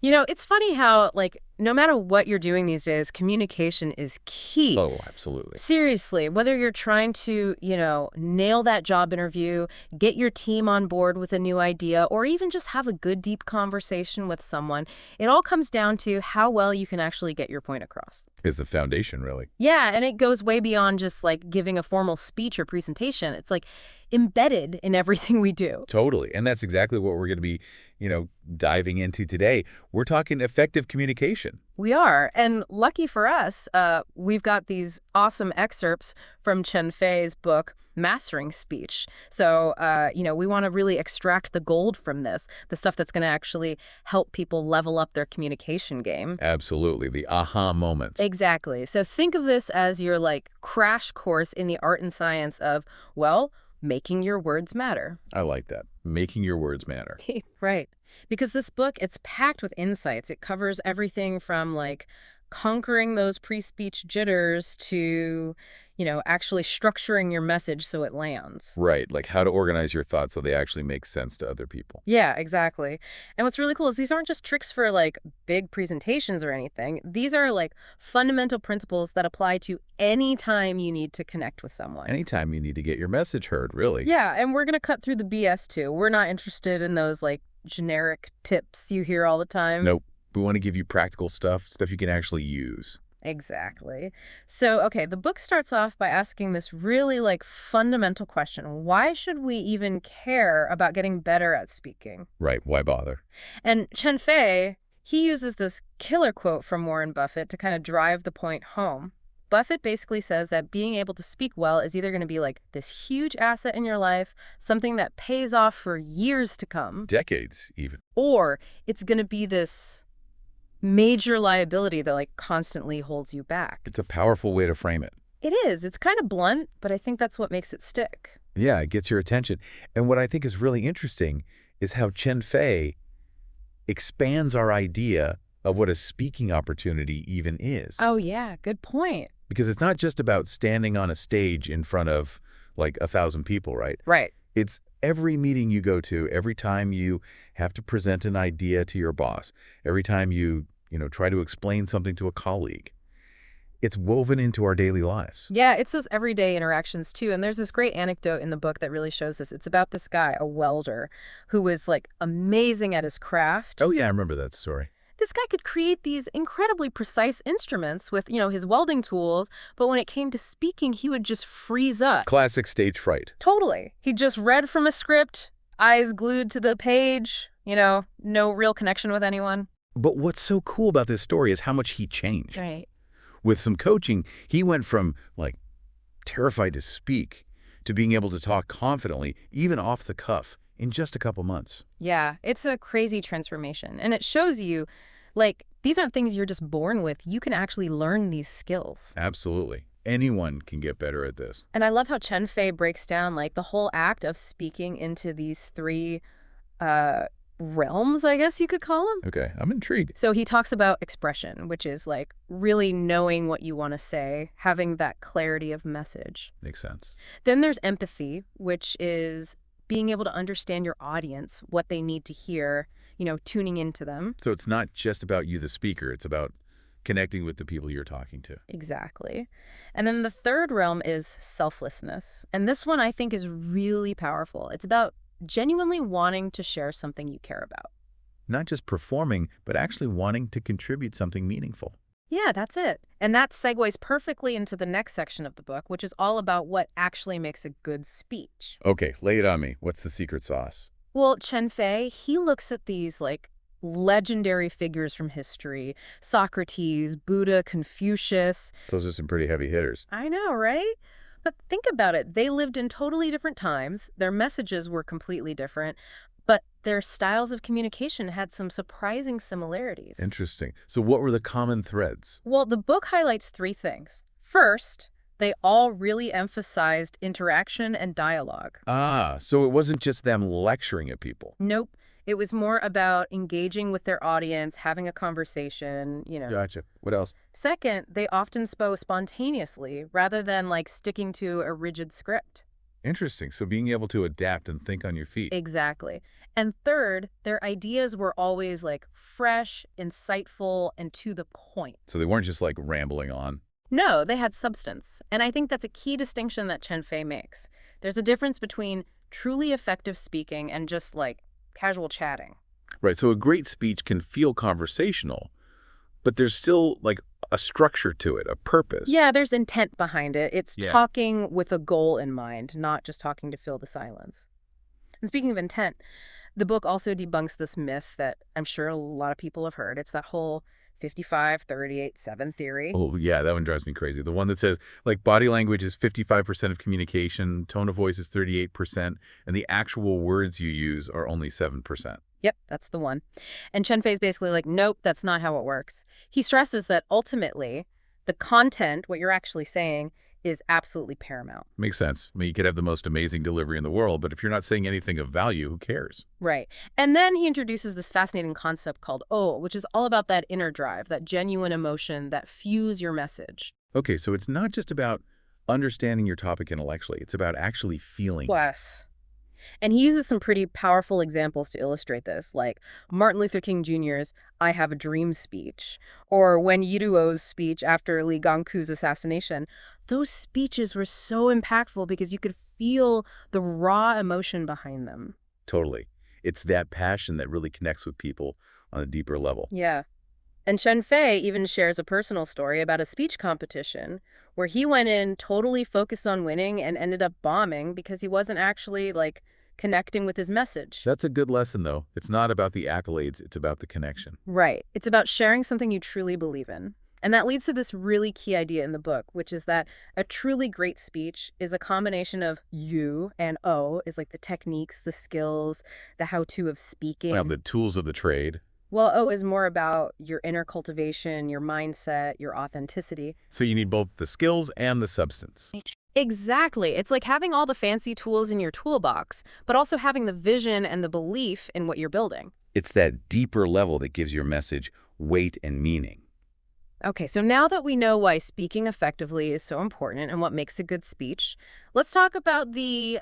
It's funny how, like, no matter what you're doing these days, communication is key. Oh, absolutely. Seriously, whether you're trying to, nail that job interview, get your team on board with a new idea, or even just have a good, deep conversation with someone, it all comes down to how well you can actually get your point across. Is the foundation, really. Yeah, and it goes way beyond just, like, giving a formal speech or presentation. It's, like, embedded in everything we do. Totally. And that's exactly what we're going to be, diving into today. We're talking effective communication. We are. And lucky for us, we've got these awesome excerpts from Chen Fei's book, Mastering Speech. So, we want to really extract the gold from this, the stuff that's going to actually help people level up their communication game. Absolutely. The aha moments. Exactly. So think of this as your, like, crash course in the art and science of, well, making your words matter. I like that. Making your words matter. Right. Because this book, it's packed with insights. It covers everything from, like, conquering those pre-speech jitters to, actually structuring your message so it lands. Right. Like how to organize your thoughts so they actually make sense to other people. Yeah, exactly. And what's really cool is these aren't just tricks for, like, big presentations or anything. These are, like, fundamental principles that apply to any time you need to connect with someone. Anytime you need to get your message heard, really. Yeah, and we're going to cut through the BS too. We're not interested in those, like, generic tips you hear all the time. Nope. We want to give you practical stuff you can actually use. Exactly. So, okay, the book starts off by asking this really, like, fundamental question. Why should we even care about getting better at speaking? Right. Why bother? And Chen Fei, he uses this killer quote from Warren Buffett to kind of drive the point home. Buffett basically says that being able to speak well is either going to be like this huge asset in your life, something that pays off for years to come, Decades, even. or it's going to be this major liability that, like, constantly holds you back. It's a powerful way to frame it. It is. It's kind of blunt, but I think that's what makes it stick. Yeah, it gets your attention. And what I think is really interesting is how Chen Fei expands our idea of what a speaking opportunity even is. Oh, yeah. Good point. Because it's not just about standing on a stage in front of, like, 1,000 people, right? Right. It's every meeting you go to, every time you have to present an idea to your boss, every time you try to explain something to a colleague. It's woven into our daily lives. Yeah, it's those everyday interactions, too. And there's this great anecdote in the book that really shows this. It's about this guy, a welder, who was, like, amazing at his craft. Oh, yeah, I remember that story. This guy could create these incredibly precise instruments with, his welding tools, but when it came to speaking, he would just freeze up. Classic stage fright. Totally. He just read from a script, eyes glued to the page, no real connection with anyone. But what's so cool about this story is how much he changed. Right. With some coaching, he went from, like, terrified to speak to being able to talk confidently, even off the cuff, in just a couple months. Yeah, it's a crazy transformation. And it shows you, like, these aren't things you're just born with. You can actually learn these skills. Absolutely. Anyone can get better at this. And I love how Chen Fei breaks down, like, the whole act of speaking into these three realms, I guess you could call them. Okay, I'm intrigued. So he talks about expression, which is, like, really knowing what you want to say, having that clarity of message. Makes sense. Then there's empathy, which is being able to understand your audience, what they need to hear, tuning into them. So it's not just about you, the speaker. It's about connecting with the people you're talking to. Exactly. And then the third realm is selflessness. And this one I think is really powerful. It's about genuinely wanting to share something you care about. Not just performing, but actually wanting to contribute something meaningful. Yeah, that's it. And that segues perfectly into the next section of the book, which is all about what actually makes a good speech. Okay, lay it on me. What's the secret sauce? Well, Chen Fei, he looks at these, like, legendary figures from history, Socrates, Buddha, Confucius. Those are some pretty heavy hitters. I know, right? But think about it. They lived in totally different times. Their messages were completely different, but their styles of communication had some surprising similarities. Interesting. So what were the common threads? Well, the book highlights three things. First, they all really emphasized interaction and dialogue. Ah, so it wasn't just them lecturing at people. Nope. It was more about engaging with their audience, having a conversation, Gotcha. What else? Second, they often spoke spontaneously rather than, like, sticking to a rigid script. Interesting. So being able to adapt and think on your feet. Exactly. And third, their ideas were always like fresh, insightful, and to the point. So they weren't just like rambling on. No, they had substance. And I think that's a key distinction that Chen Fei makes. There's a difference between truly effective speaking and just like casual chatting. Right. So a great speech can feel conversational, but there's still like a structure to it, a purpose. Yeah, there's intent behind it. It's Yeah. talking with a goal in mind, not just talking to fill the silence. And speaking of intent, the book also debunks this myth that I'm sure a lot of people have heard. It's that whole 55-38-7 theory. Oh, yeah, that one drives me crazy. The one that says, like, body language is 55% of communication, tone of voice is 38%, and the actual words you use are only 7%. Yep, that's the one. And Chen Fei's basically like, nope, that's not how it works. He stresses that ultimately the content, what you're actually saying, is absolutely paramount. Makes sense. I mean, you could have the most amazing delivery in the world, but if you're not saying anything of value, who cares? Right. And then he introduces this fascinating concept called O, which is all about that inner drive, that genuine emotion that fuels your message. Okay, so it's not just about understanding your topic intellectually. It's about actually feeling. Yes. And he uses some pretty powerful examples to illustrate this, like Martin Luther King Jr.'s I Have a Dream speech, or Wen Yiduo's speech after Li Gangku's assassination. Those speeches were so impactful because you could feel the raw emotion behind them. Totally. It's that passion that really connects with people on a deeper level. Yeah. And Chen Fei even shares a personal story about a speech competition where he went in totally focused on winning and ended up bombing because he wasn't actually, like, connecting with his message. That's a good lesson, though. It's not about the accolades. It's about the connection. Right. It's about sharing something you truly believe in. And that leads to this really key idea in the book, which is that a truly great speech is a combination of you and O, is like the techniques, the skills, the how-to of speaking. Well, the tools of the trade. Well, O is more about your inner cultivation, your mindset, your authenticity. So you need both the skills and the substance. Exactly. It's like having all the fancy tools in your toolbox, but also having the vision and the belief in what you're building. It's that deeper level that gives your message weight and meaning. Okay, so now that we know why speaking effectively is so important and what makes a good speech, let's talk about the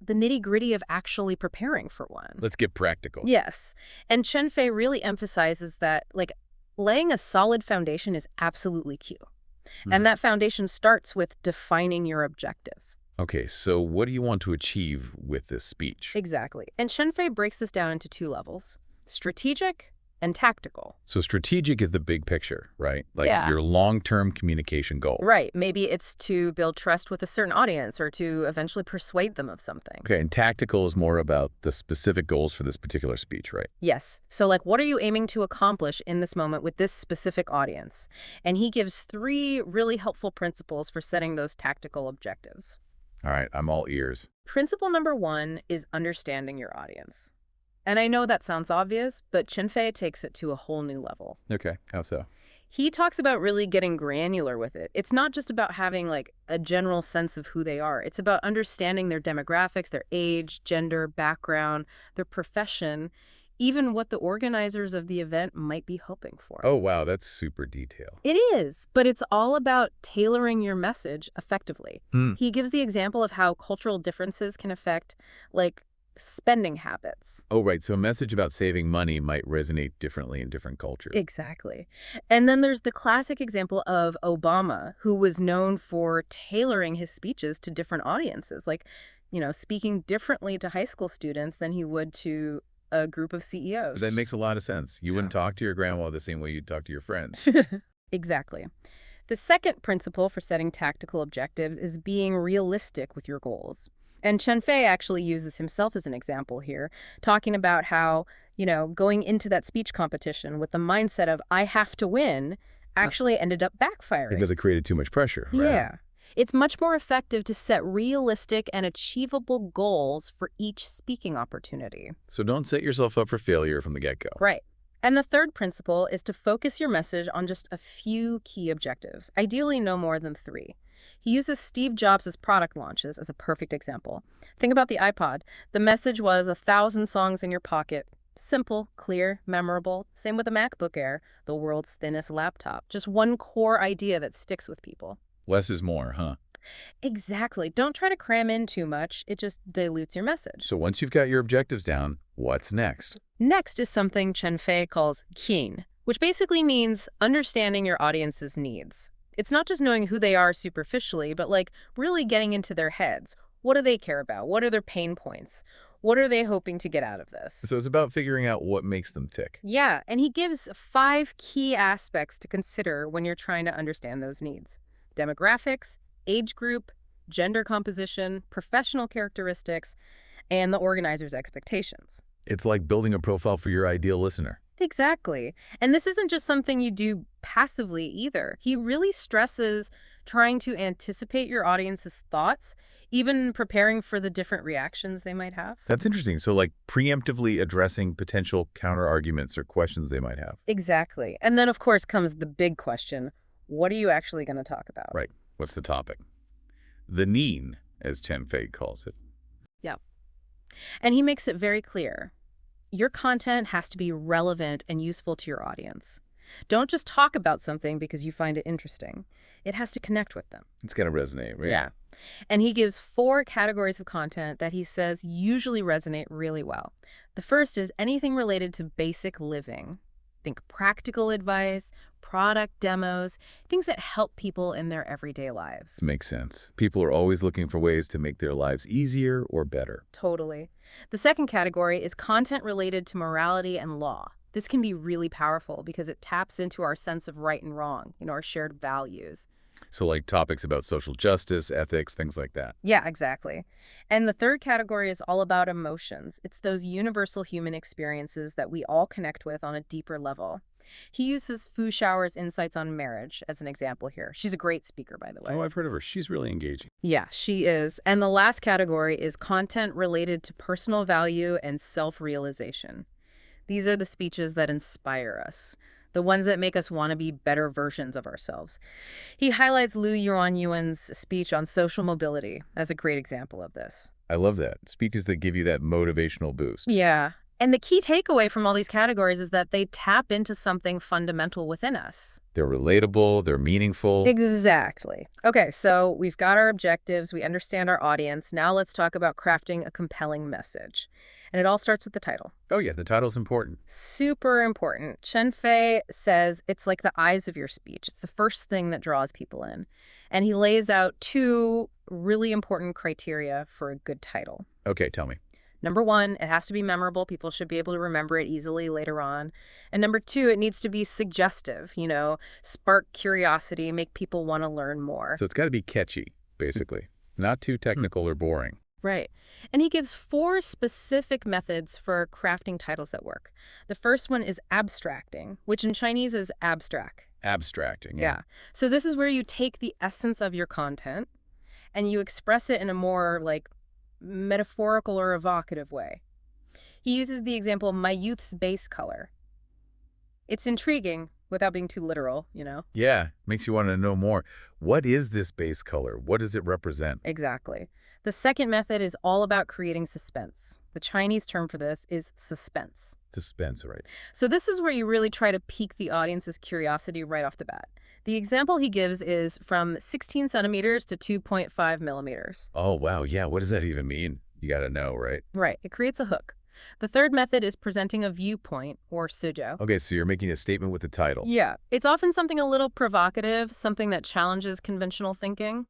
nitty-gritty of actually preparing for one. Let's get practical. Yes. And Chen Fei really emphasizes that, like, laying a solid foundation is absolutely key. And that foundation starts with defining your objective. Okay, so what do you want to achieve with this speech? Exactly. And Chen Fei breaks this down into two levels, strategic and tactical. So strategic is the big picture, right? Like Yeah. your long-term communication goal. Right. Maybe it's to build trust with a certain audience or to eventually persuade them of something. Okay, and tactical is more about the specific goals for this particular speech, right? Yes. So, like, what are you aiming to accomplish in this moment with this specific audience? And he gives 3 really helpful principles for setting those tactical objectives. All right, I'm all ears. Principle number 1 is understanding your audience. And I know that sounds obvious, but Chen Fei takes it to a whole new level. Okay, how so? He talks about really getting granular with it. It's not just about having, like, a general sense of who they are. It's about understanding their demographics, their age, gender, background, their profession, even what the organizers of the event might be hoping for. Oh, wow, that's super detailed. It is, but it's all about tailoring your message effectively. He gives the example of how cultural differences can affect, like, spending habits. Oh, right, so a message about saving money might resonate differently in different cultures. Exactly. And then there's the classic example of Obama, who was known for tailoring his speeches to different audiences, like, you know, speaking differently to high school students than he would to a group of CEOs. That makes a lot of sense. You wouldn't talk to your grandma the same way you'd talk to your friends. Exactly. The second principle for setting tactical objectives is being realistic with your goals. And Chen Fei actually uses himself as an example here, talking about how, you know, going into that speech competition with the mindset of I have to win actually ended up backfiring. Because it created too much pressure, right? Yeah. It's much more effective to set realistic and achievable goals for each speaking opportunity. So don't set yourself up for failure from the get-go. Right. And the third principle is to focus your message on just a few key objectives, ideally no more than 3. He uses Steve Jobs' product launches as a perfect example. Think about the iPod. The message was 1,000 songs in your pocket. Simple, clear, memorable. Same with the MacBook Air, the world's thinnest laptop. Just one core idea that sticks with people. Less is more, huh? Exactly. Don't try to cram in too much. It just dilutes your message. So once you've got your objectives down, what's next? Next is something Chen Fei calls keen, which basically means understanding your audience's needs. It's not just knowing who they are superficially, but like really getting into their heads. What do they care about? What are their pain points? What are they hoping to get out of this? So it's about figuring out what makes them tick. Yeah, and he gives 5 key aspects to consider when you're trying to understand those needs. Demographics, age group, gender composition, professional characteristics, and the organizer's expectations. It's like building a profile for your ideal listener. Exactly. And this isn't just something you do passively either. He really stresses trying to anticipate your audience's thoughts, even preparing for the different reactions they might have. That's interesting. So like preemptively addressing potential counter-arguments or questions they might have. Exactly. And then, of course, comes the big question. What are you actually going to talk about? Right. What's the topic? The neen, as Chen Fei calls it. Yeah. And he makes it very clear. Your content has to be relevant and useful to your audience. Don't just talk about something because you find it interesting. It has to connect with them. It's got to resonate, right? Yeah. And he gives 4 categories of content that he says usually resonate really well. The first is anything related to basic living. Think practical advice, product demos, things that help people in their everyday lives. Makes sense. People are always looking for ways to make their lives easier or better. Totally. The second category is content related to morality and law. This can be really powerful because it taps into our sense of right and wrong, our shared values. So like topics about social justice, ethics, things like that. Yeah, exactly. And the third category is all about emotions. It's those universal human experiences that we all connect with on a deeper level. He uses Fu Shao's insights on marriage as an example here. She's a great speaker, by the way. Oh, I've heard of her. She's really engaging. Yeah, she is. And the last category is content related to personal value and self-realization. These are the speeches that inspire us, the ones that make us want to be better versions of ourselves. He highlights Liu Yuanyuan's speech on social mobility as a great example of this. I love that. Speeches that give you that motivational boost. Yeah. And the key takeaway from all these categories is that they tap into something fundamental within us. They're relatable, they're meaningful. Exactly. Okay, so we've got our objectives, we understand our audience. Now let's talk about crafting a compelling message. And it all starts with the title. Oh yeah, the title's important. Super important. Chen Fei says it's like the eyes of your speech. It's the first thing that draws people in. And he lays out 2 really important criteria for a good title. Okay, tell me. Number 1, it has to be memorable. People should be able to remember it easily later on. And number 2, it needs to be suggestive, spark curiosity, make people want to learn more. So it's got to be catchy, basically. Not too technical or boring. Right. And he gives 4 specific methods for crafting titles that work. The first one is abstracting, which in Chinese is abstract. Abstracting. Yeah. So this is where you take the essence of your content and you express it in a more metaphorical or evocative way. He uses the example, my youth's base color. It's intriguing without being too literal, Yeah, makes you want to know more. What is this base color? What does it represent? Exactly. The second method is all about creating suspense. The Chinese term for this is suspense. Suspense, right? So this is where you really try to pique the audience's curiosity right off the bat. The example he gives is from 16 centimeters to 2.5 millimeters. Oh, wow. Yeah, what does that even mean? You got to know, right? Right. It creates a hook. The third method is presenting a viewpoint, or suzhou. Okay, so you're making a statement with the title. Yeah. It's often something a little provocative, something that challenges conventional thinking.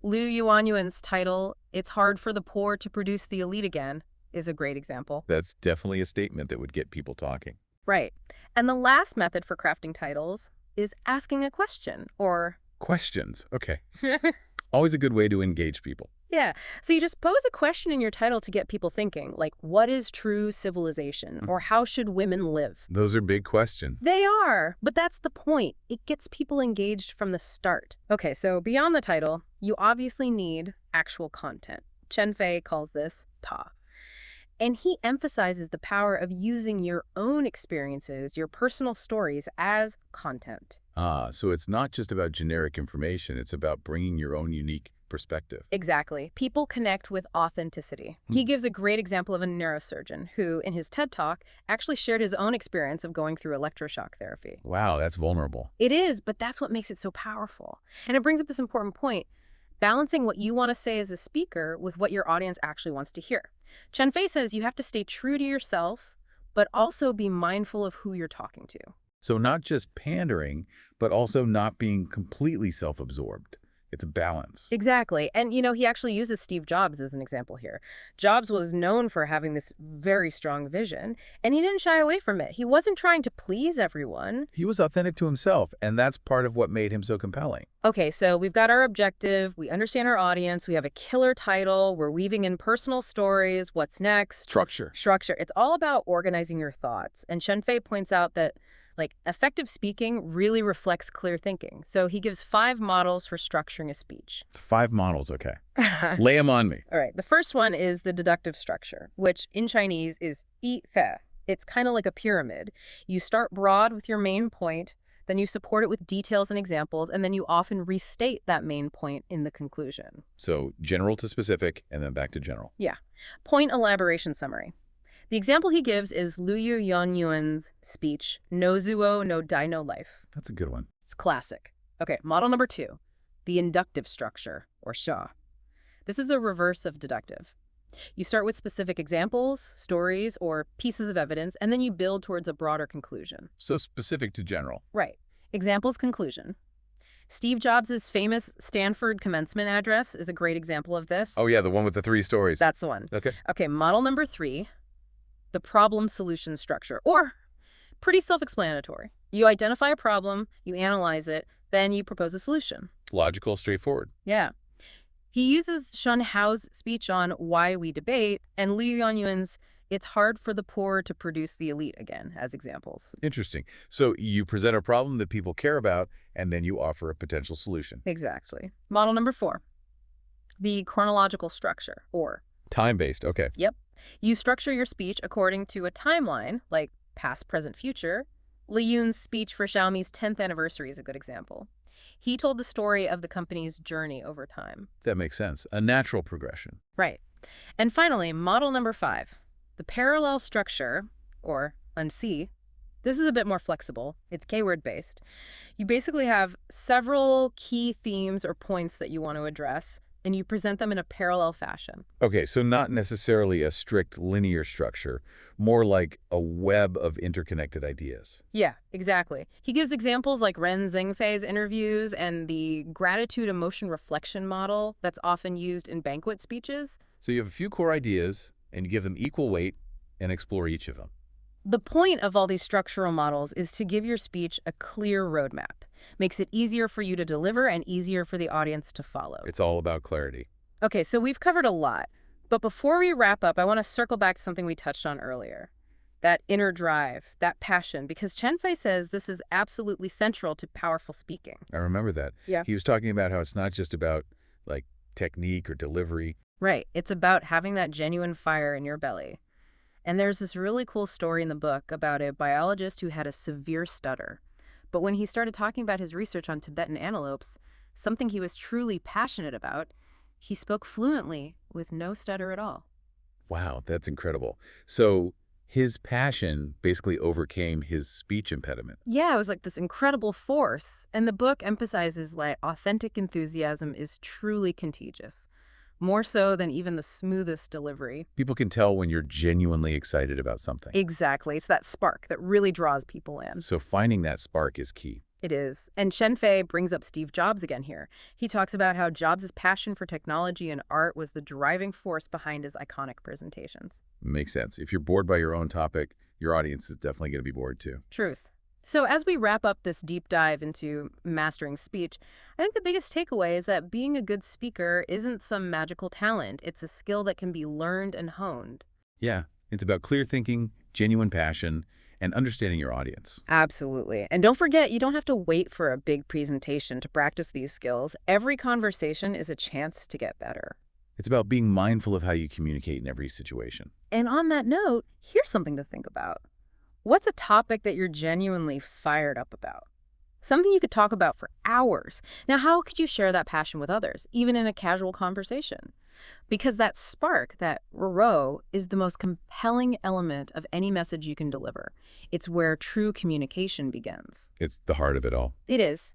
Liu Yuanyuan's title, It's Hard for the Poor to Produce the Elite Again, is a great example. That's definitely a statement that would get people talking. Right. And the last method for crafting titles is asking a question, or... Questions. Okay. Always a good way to engage people. Yeah. So you just pose a question in your title to get people thinking, like, what is true civilization? Or how should women live? Those are big questions. They are, but that's the point. It gets people engaged from the start. Okay, so beyond the title, you obviously need actual content. Chen Fei calls this ta. And he emphasizes the power of using your own experiences, your personal stories, as content. So it's not just about generic information. It's about bringing your own unique perspective. Exactly. People connect with authenticity. He gives a great example of a neurosurgeon who, in his TED Talk, actually shared his own experience of going through electroshock therapy. Wow, that's vulnerable. It is, but that's what makes it so powerful. And it brings up this important point. balancing what you want to say as a speaker with what your audience actually wants to hear. Chen Fei says you have to stay true to yourself, but also be mindful of who you're talking to. So not just pandering, but also not being completely self-absorbed. It's a balance. Exactly. And, he actually uses Steve Jobs as an example here. Jobs was known for having this very strong vision, and he didn't shy away from it. He wasn't trying to please everyone. He was authentic to himself, and that's part of what made him so compelling. Okay, so we've got our objective, we understand our audience, we have a killer title, we're weaving in personal stories, what's next? Structure. It's all about organizing your thoughts. And Chen Fei points out that effective speaking really reflects clear thinking. So he gives 5 models for structuring a speech. 5 models, okay. Lay them on me. All right. The first one is the deductive structure, which in Chinese is yi fe. It's kind of like a pyramid. You start broad with your main point, then you support it with details and examples, and then you often restate that main point in the conclusion. So general to specific, and then back to general. Yeah. Point elaboration summary. The example he gives is Liu Yuanyuan's speech, No Zuo, No Dai, No Life. That's a good one. It's classic. Okay, model number 2, the inductive structure, or sha. This is the reverse of deductive. You start with specific examples, stories, or pieces of evidence, and then you build towards a broader conclusion. So specific to general. Right. Examples, conclusion. Steve Jobs' famous Stanford commencement address is a great example of this. Oh, yeah, the one with the 3 stories. That's the one. Okay, model number 3, the problem-solution structure, or pretty self-explanatory. You identify a problem, you analyze it, then you propose a solution. Logical, straightforward. Yeah. He uses Shun Hao's speech on why we debate and Liu Yuanyuan's it's hard for the poor to produce the elite again as examples. Interesting. So you present a problem that people care about, and then you offer a potential solution. Exactly. Model number 4, the chronological structure, or Time-based, okay. Yep. You structure your speech according to a timeline, like past, present, future. Li Yun's speech for Xiaomi's 10th anniversary is a good example. He told the story of the company's journey over time. That makes sense. A natural progression. Right. And finally, model number 5, the parallel structure, or UNC. This is a bit more flexible. It's keyword based. You basically have several key themes or points that you want to address, and you present them in a parallel fashion. Okay, so not necessarily a strict linear structure, more like a web of interconnected ideas. Yeah, exactly. He gives examples like Ren Zhengfei's interviews and the gratitude emotion reflection model that's often used in banquet speeches. So you have a few core ideas, and you give them equal weight and explore each of them. The point of all these structural models is to give your speech a clear roadmap. Makes it easier for you to deliver and easier for the audience to follow. It's all about clarity. Okay, so we've covered a lot. But before we wrap up, I want to circle back to something we touched on earlier. That inner drive, that passion, because Chen Fei says this is absolutely central to powerful speaking. I remember that. Yeah. He was talking about how it's not just about, technique or delivery. Right. It's about having that genuine fire in your belly. And there's this really cool story in the book about a biologist who had a severe stutter. But when he started talking about his research on Tibetan antelopes, something he was truly passionate about, he spoke fluently with no stutter at all. Wow, that's incredible. So his passion basically overcame his speech impediment. Yeah, it was like this incredible force. And the book emphasizes that authentic enthusiasm is truly contagious. More so than even the smoothest delivery. People can tell when you're genuinely excited about something. Exactly. It's that spark that really draws people in. So finding that spark is key. It is. And Chen Fei brings up Steve Jobs again here. He talks about how Jobs' passion for technology and art was the driving force behind his iconic presentations. Makes sense. If you're bored by your own topic, your audience is definitely going to be bored too. Truth. So as we wrap up this deep dive into mastering speech, I think the biggest takeaway is that being a good speaker isn't some magical talent. It's a skill that can be learned and honed. Yeah, it's about clear thinking, genuine passion, and understanding your audience. Absolutely. And don't forget, you don't have to wait for a big presentation to practice these skills. Every conversation is a chance to get better. It's about being mindful of how you communicate in every situation. And on that note, here's something to think about. What's a topic that you're genuinely fired up about? Something you could talk about for hours. Now, how could you share that passion with others, even in a casual conversation? Because that spark, that ro, is the most compelling element of any message you can deliver. It's where true communication begins. It's the heart of it all. It is.